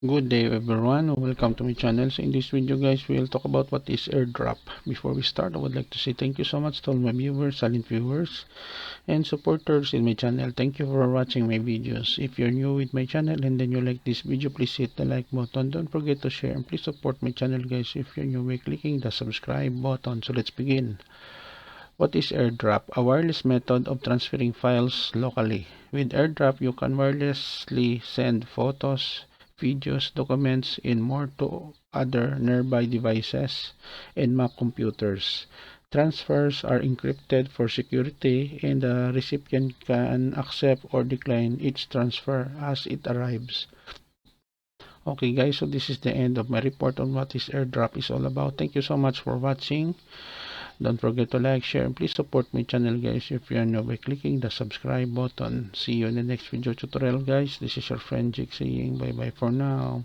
Good day everyone, welcome to my channel. So in this video guys, we'll talk about what is AirDrop. Before we start, I would like to say thank you so much to all my viewers, silent viewers, and supporters in my channel. Thank you for watching my videos. If you're new with my channel and then you like this video, please hit the like button. Don't forget to share and please support my channel guys if you're new by clicking the subscribe button. So let's begin. What is AirDrop? A wireless method of transferring files locally. With AirDrop, you can wirelessly send photos, videos, documents, and more to other nearby devices and Mac computers. Transfers are encrypted for security, and the recipient can accept or decline each transfer as it arrives. Okay guys, so this is the end of my report on what is AirDrop is all about. Thank you so much for watching. Don't forget to like, share, and please support my channel guys if you are new by clicking the subscribe button. See you in the next video tutorial guys. This is your friend Jake saying bye bye for now.